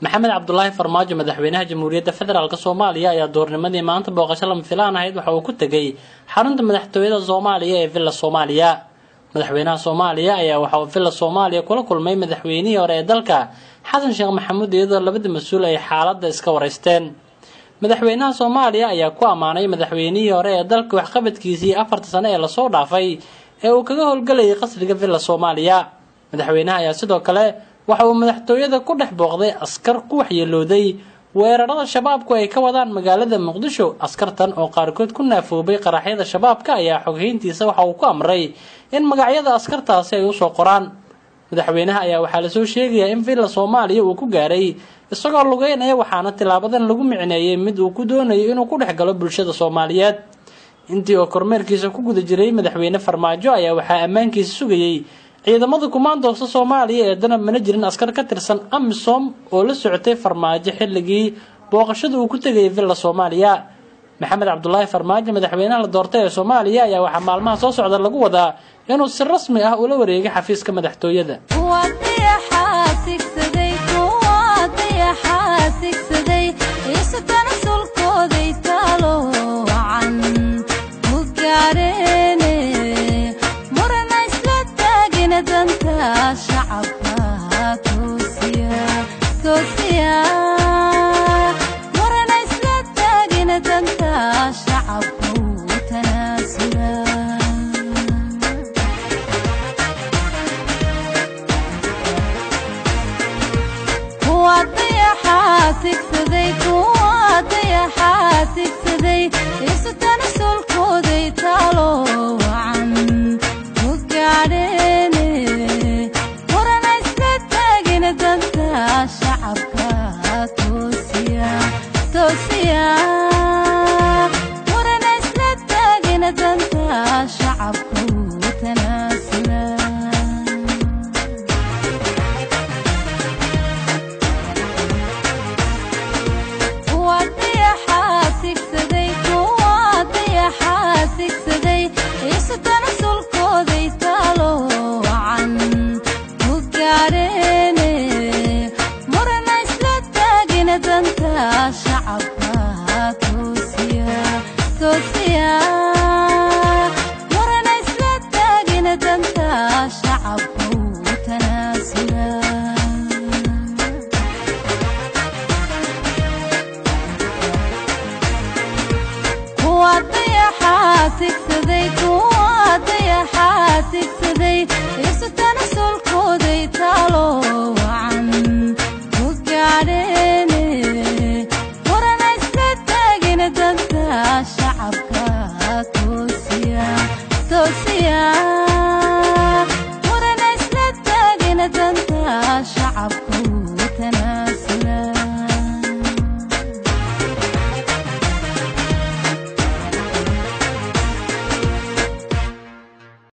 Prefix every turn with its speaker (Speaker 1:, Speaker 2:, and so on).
Speaker 1: maxamed cabdullaahi farmaajo madaxweynaha jamhuuriyadda federaalka Soomaaliya ayaa doornimadii maanta booqasho lama filaan ahayd waxa uu ku tagay xarunta madaxtooyada Soomaaliya ee Villa Soomaaliya. madaxweynaha Soomaaliya ayaa waxa uu Villa Soomaaliya kula kulmay madaxweynihii hore ee dalka Xasan Sheekh Maxamuud iyadoo labada mas'uul ay xaaladda iska wareysteen. madaxweynaha Soomaaliya ayaa ku amaanay madaxweynihii hore ee dalka waxqabadkiisii 4 sano ee la soo dhaafay ee uu kaga howlgalayay qasriga Villa Soomaaliya. madaxweynaha ayaa sidoo kale waxa uu madaxtooyada ku dhex booqday askar ku waxyeelooday weerarada shabaabku ay ka wadaan magaalada Muqdisho. askartan oo qaarkood ku naafoobay qaraxyada shabaabka ayaa xoghayntiisa waxa uu ku amray in magacyada askartaasi ay u soo qoraan. madaxweynaha ayaa waxa la soo sheegay in Villa Soomaaliya uu ku gaaray isagoo lugeynaya waxaana tilaabadan lagu micneeyay mid uu ku doonayo inuu ku dhex galo bulshada Soomaaliyeed. intii oo kormeerkiisa ku guda jiray madaxweyne Farmaajo ayaa waxa ammaankiisa sugayay ciidamada kumaandoosta Soomaaliya ee danab mana jirin askar ka tirsan AMISOM oo la socotay Farmaajo xilligii booqashada uu ku tagay Villa Soomaaliya. maxamed cabdullaahi farmaajo madaxweynaha la doortay ee Soomaaliya ayaa waxa maalmaha soo socda lagu wadaa inuu si rasmi ah ula wareego xafiiska madaxtooyada.
Speaker 2: Tosia, murana isla taagina danta.